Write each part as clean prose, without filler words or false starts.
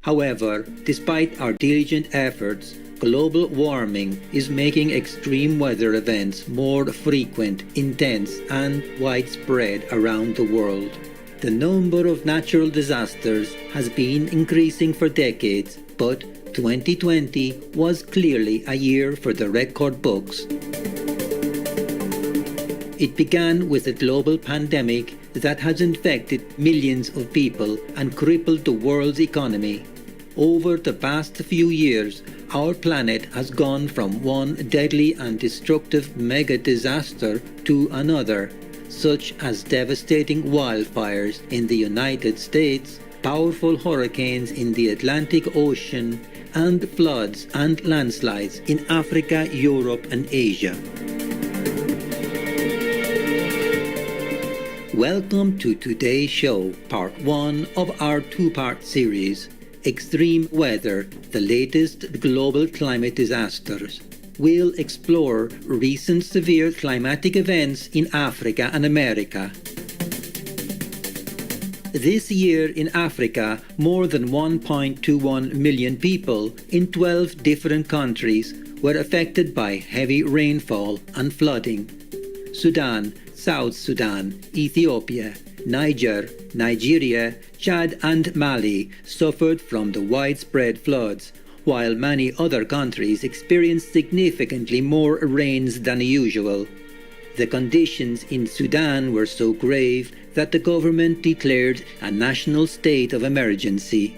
However, despite our diligent efforts, global warming is making extreme weather events more frequent, intense, and widespread around the world. The number of natural disasters has been increasing for decades, but 2020 was clearly a year for the record books. It began with a global pandemic that has infected millions of people and crippled the world's economy. Over the past few years, our planet has gone from one deadly and destructive mega disaster to another, such as devastating wildfires in the United States, powerful hurricanes in the Atlantic Ocean, and floods and landslides in Africa, Europe, and Asia. Welcome to today's show, part 1 of our two-part series, Extreme Weather, the latest global climate disasters. We'll explore recent severe climatic events in Africa and America. This year in Africa, more than 1.21 million people in 12 different countries were affected by heavy rainfall and flooding. Sudan, South Sudan, Ethiopia, Niger, Nigeria, Chad and Mali suffered from the widespread floods, while many other countries experienced significantly more rains than usual. The conditions in Sudan were so grave that the government declared a national state of emergency.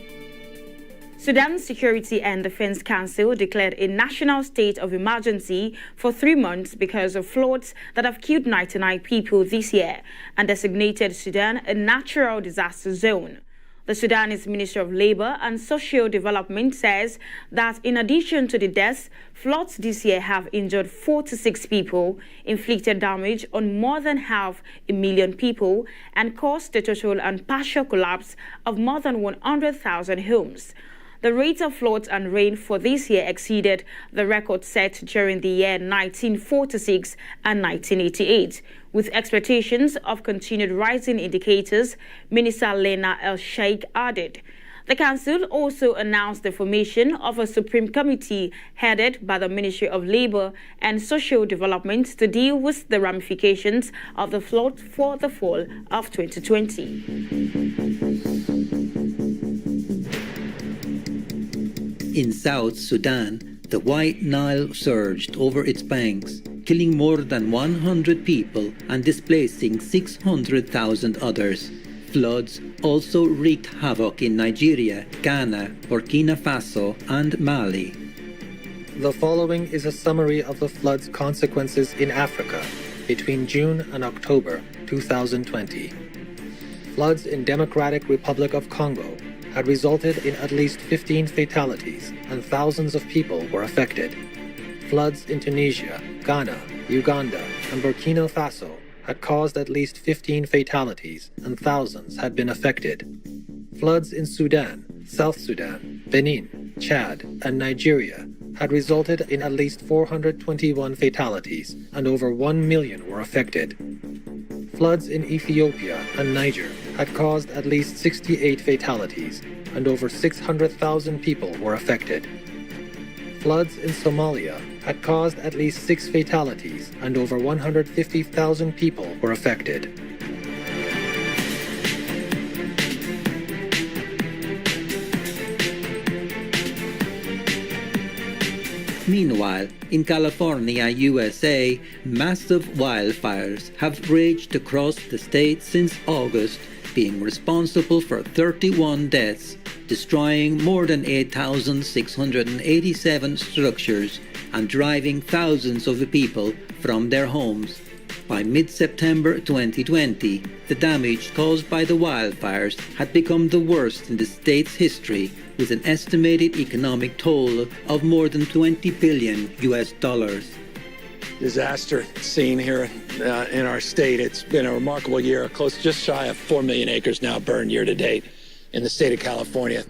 Sudan's Security and Defense Council declared a national state of emergency for 3 months because of floods that have killed 99 people this year and designated Sudan a natural disaster zone. The Sudanese Ministry of Labor and Social Development says that in addition to the deaths, floods this year have injured 46 people, inflicted damage on more than 500,000 people, and caused the total and partial collapse of more than 100,000 homes. The rate of floods and rain for this year exceeded the record set during the year 1946 and 1988, with expectations of continued rising indicators, Minister Lena El-Sheikh added. The Council also announced the formation of a Supreme Committee headed by the Ministry of Labor and Social Development to deal with the ramifications of the flood for the fall of 2020. In South Sudan, the White Nile surged over its banks, killing more than 100 people and displacing 600,000 others. Floods also wreaked havoc in Nigeria, Ghana, Burkina Faso, and Mali. The following is a summary of the flood's consequences in Africa between June and October 2020. Floods in Democratic Republic of Congo had resulted in at least 15 fatalities and thousands of people were affected. Floods in Tunisia, Ghana, Uganda, and Burkina Faso had caused at least 15 fatalities and thousands had been affected. Floods in Sudan, South Sudan, Benin, Chad, and Nigeria had resulted in at least 421 fatalities and over 1 million were affected. Floods in Ethiopia and Niger had caused at least 68 fatalities and over 600,000 people were affected. Floods in Somalia had caused at least 6 fatalities and over 150,000 people were affected. Meanwhile, in California, USA, massive wildfires have raged across the state since August, being responsible for 31 deaths, destroying more than 8,687 structures and driving thousands of people from their homes. By mid-September 2020, the damage caused by the wildfires had become the worst in the state's history, with an estimated economic toll of more than $20 billion. Disaster scene here in our state. It's been a remarkable year, just shy of 4 million acres now burned year to date in the state of California.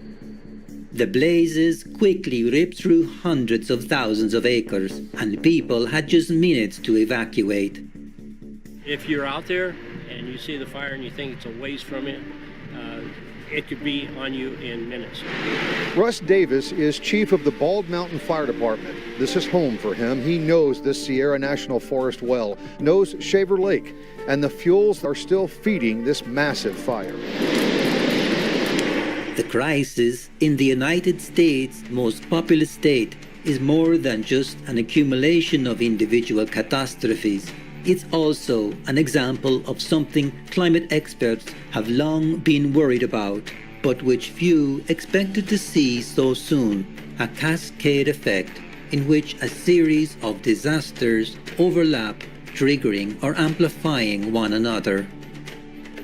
The blazes quickly ripped through hundreds of thousands of acres, and people had just minutes to evacuate. If you're out there and you see the fire and you think it's a ways from you, it could be on you in minutes. Russ Davis is chief of the Bald Mountain Fire Department. This is home for him. He knows the Sierra National Forest well, knows Shaver Lake, and the fuels are still feeding this massive fire. The crisis in the United States' most populous state is more than just an accumulation of individual catastrophes. It's also an example of something climate experts have long been worried about, but which few expected to see so soon: a cascade effect in which a series of disasters overlap, triggering or amplifying one another.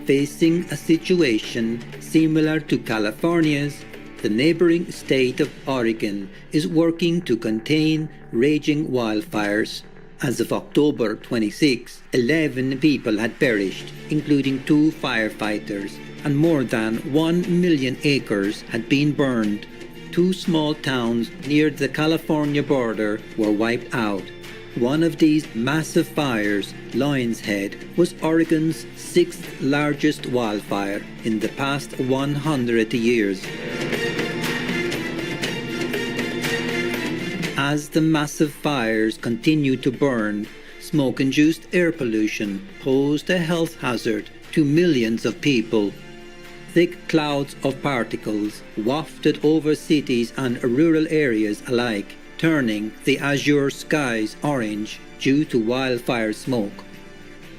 Facing a situation similar to California's, the neighboring state of Oregon is working to contain raging wildfires. As of October 26, 11 people had perished, including 2 firefighters, and more than 1 million acres had been burned. 2 small towns near the California border were wiped out. One of these massive fires, Lion's Head, was Oregon's 6th largest wildfire in the past 100 years. As the massive fires continued to burn, smoke-induced air pollution posed a health hazard to millions of people. Thick clouds of particles wafted over cities and rural areas alike, turning the azure skies orange due to wildfire smoke.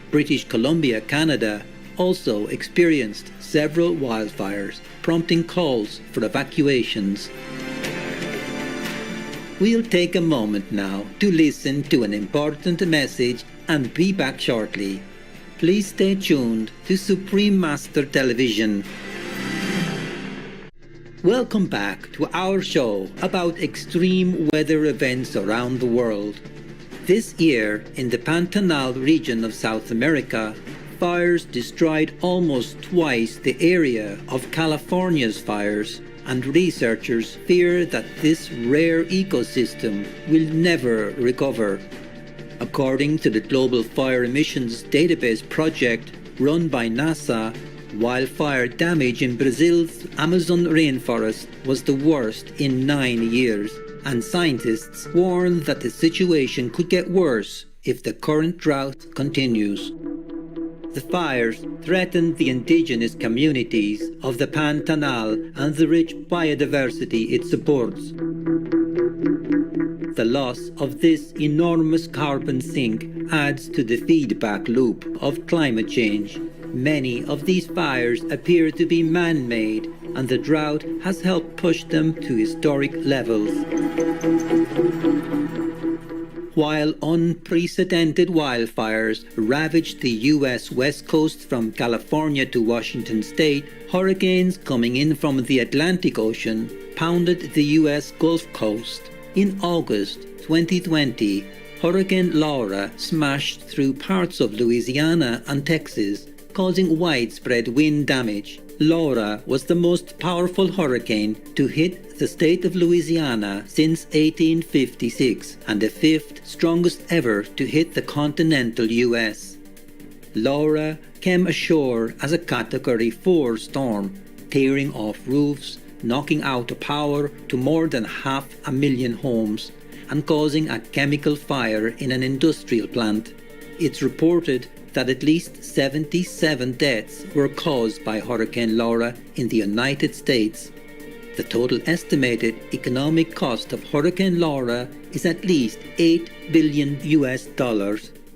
British Columbia, Canada, also experienced several wildfires, prompting calls for evacuations. We'll take a moment now to listen to an important message and be back shortly. Please stay tuned to Supreme Master Television. Welcome back to our show about extreme weather events around the world. This year, in the Pantanal region of South America, fires destroyed almost twice the area of California's fires, and researchers fear that this rare ecosystem will never recover. According to the Global Fire Emissions Database project run by NASA, wildfire damage in Brazil's Amazon rainforest was the worst in 9 years, and scientists warn that the situation could get worse if the current drought continues. The fires threatened the indigenous communities of the Pantanal and the rich biodiversity it supports. The loss of this enormous carbon sink adds to the feedback loop of climate change. Many of these fires appear to be man-made, and the drought has helped push them to historic levels. While unprecedented wildfires ravaged the U.S. West Coast from California to Washington state, hurricanes coming in from the Atlantic Ocean pounded the U.S. Gulf Coast. In August 2020, Hurricane Laura smashed through parts of Louisiana and Texas, causing widespread wind damage. Laura was the most powerful hurricane to hit the state of Louisiana since 1856 and the 5th strongest ever to hit the continental U.S. Laura came ashore as a Category 4 storm, tearing off roofs, knocking out power to more than 500,000 homes, and causing a chemical fire in an industrial plant. It's reported that at least 77 deaths were caused by Hurricane Laura in the United States. The total estimated economic cost of Hurricane Laura is at least $8 billion.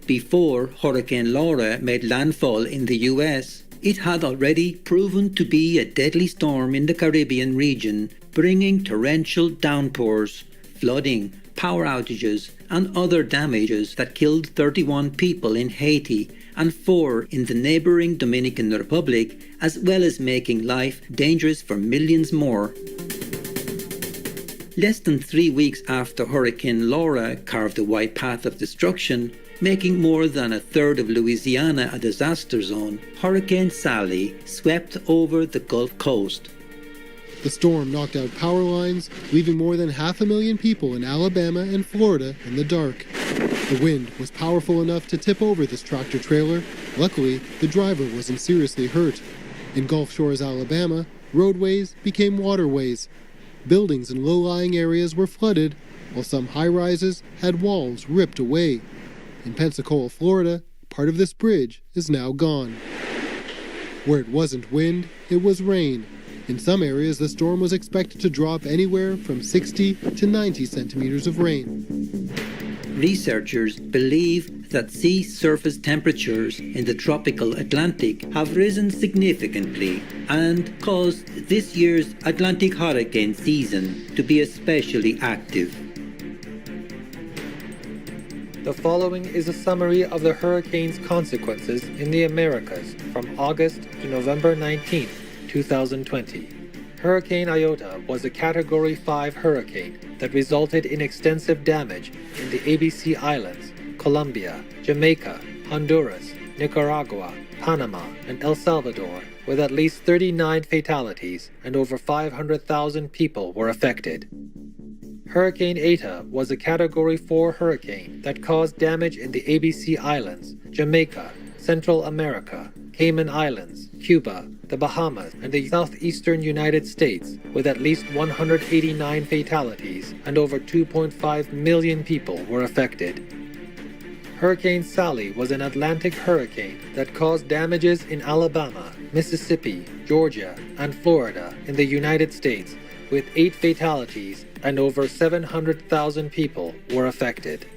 Before Hurricane Laura made landfall in the US, it had already proven to be a deadly storm in the Caribbean region, bringing torrential downpours, flooding, power outages, and other damages that killed 31 people in Haiti and 4 in the neighboring Dominican Republic, as well as making life dangerous for millions more. Less than 3 weeks after Hurricane Laura carved a wide path of destruction, making more than a third of Louisiana a disaster zone, Hurricane Sally swept over the Gulf Coast. The storm knocked out power lines, leaving more than 500,000 people in Alabama and Florida in the dark. The wind was powerful enough to tip over this tractor-trailer. Luckily, the driver wasn't seriously hurt. In Gulf Shores, Alabama, roadways became waterways. Buildings in low-lying areas were flooded, while some high-rises had walls ripped away. In Pensacola, Florida, part of this bridge is now gone. Where it wasn't wind, it was rain. In some areas, the storm was expected to drop anywhere from 60 to 90 centimeters of rain. Researchers believe that sea surface temperatures in the tropical Atlantic have risen significantly and caused this year's Atlantic hurricane season to be especially active. The following is a summary of the hurricane's consequences in the Americas from August to November 19, 2020. Hurricane Iota was a Category 5 hurricane that resulted in extensive damage in the ABC Islands, Colombia, Jamaica, Honduras, Nicaragua, Panama, and El Salvador, with at least 39 fatalities and over 500,000 people were affected. Hurricane Eta was a Category 4 hurricane that caused damage in the ABC Islands, Jamaica, Central America, Cayman Islands, Cuba, the Bahamas, and the southeastern United States, with at least 189 fatalities and over 2.5 million people were affected. Hurricane Sally was an Atlantic hurricane that caused damages in Alabama, Mississippi, Georgia, and Florida in the United States, with 8 fatalities and over 700,000 people were affected.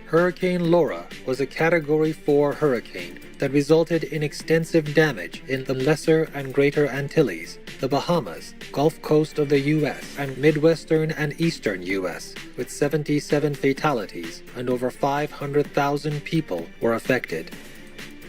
Hurricane Laura was a Category 4 hurricane that resulted in extensive damage in the Lesser and Greater Antilles, the Bahamas, Gulf Coast of the U.S., and Midwestern and Eastern U.S., with 77 fatalities and over 500,000 people were affected.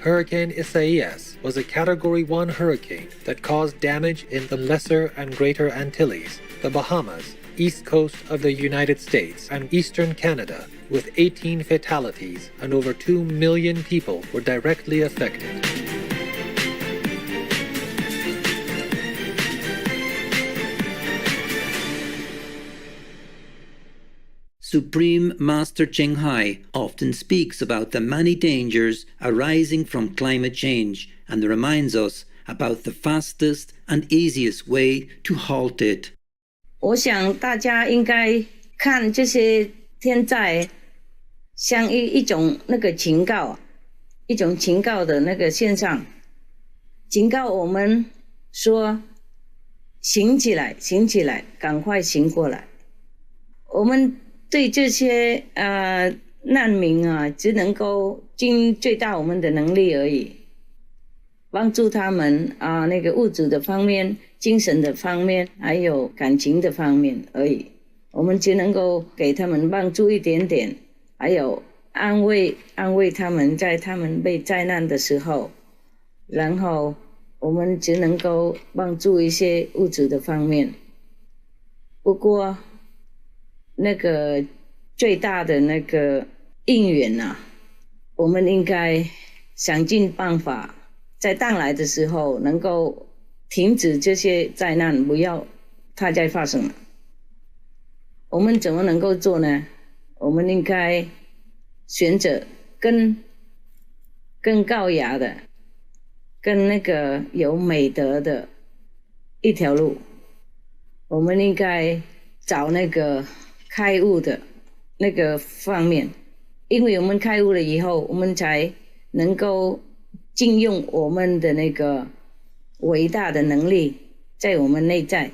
Hurricane Isaias was a Category 1 hurricane that caused damage in the Lesser and Greater Antilles, the Bahamas, East Coast of the United States, and Eastern Canada, with 18 fatalities and over 2 million people were directly affected. Supreme Master Cheng Hai often speaks about the many dangers arising from climate change and reminds us about the fastest and easiest way to halt it. 我想大家应该看这些天灾像一种那个警告，一种警告的那个现象，警告我们说醒起来，醒起来，赶快醒过来。我们对这些难民啊，只能够尽最大我们的能力而已，帮助他们那个物质的方面、精神的方面，还有感情的方面而已。我们只能够给他们帮助一点点，还有安慰他们，在他们被灾难的时候，然后我们只能够帮助一些物质的方面。不过那个最大的那个应援啊，我们应该想尽办法，在当来的时候能够停止这些灾难，不要它再发生了。我们怎么能够做呢？我们应该选择更高雅的、更那个有美德的一条路。我们应该找那个开悟的那个方面，因为我们开悟了以后，我们才能够尽用我们的那个伟大的能力在我们内在。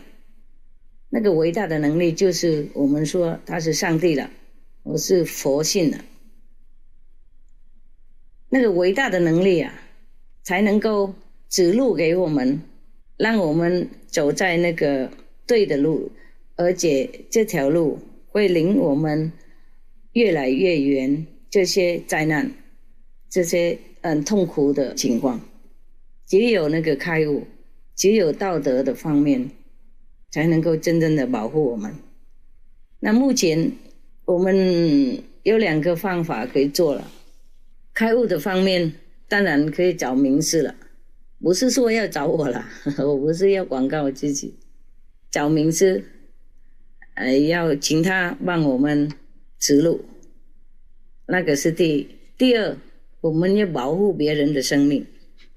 那个伟大的能力就是我们说他是上帝了，我是佛性了。那个伟大的能力啊，才能够指路给我们，让我们走在那个对的路，而且这条路会领我们越来越远这些灾难，这些痛苦的情况。只有那个开悟，只有道德的方面，才能够真正的保护我们。那目前我们有2个方法可以做了。开悟的方面当然可以找名师了，不是说要找我了，我不是要广告自己，找名师要请他帮我们指路，那个是第二，我们要保护别人的生命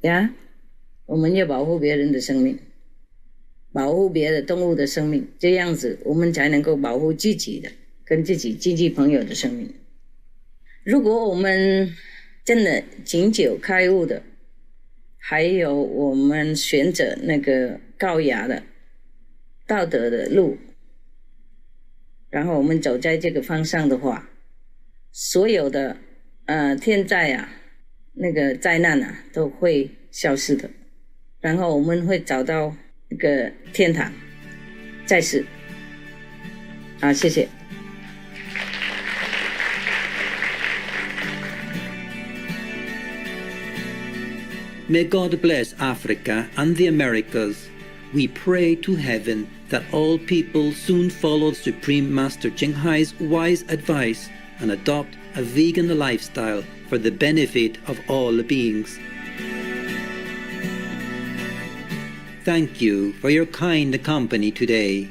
呀，我们要保护别人的生命。保护别的动物的生命，这样子我们才能够保护自己的跟自己亲戚朋友的生命。如果我们真的经久开悟的，还有我们选择那个高雅的道德的路，然后我们走在这个方向的话，所有的天灾啊，那个灾难啊都会消失的，然后我们会找到那个天堂在世。好，谢谢。May God bless Africa and the Americas. We pray to heaven that all people soon follow Supreme Master Ching Hai's wise advice and adopt a vegan lifestyle for the benefit of all beings. Thank you for your kind company today.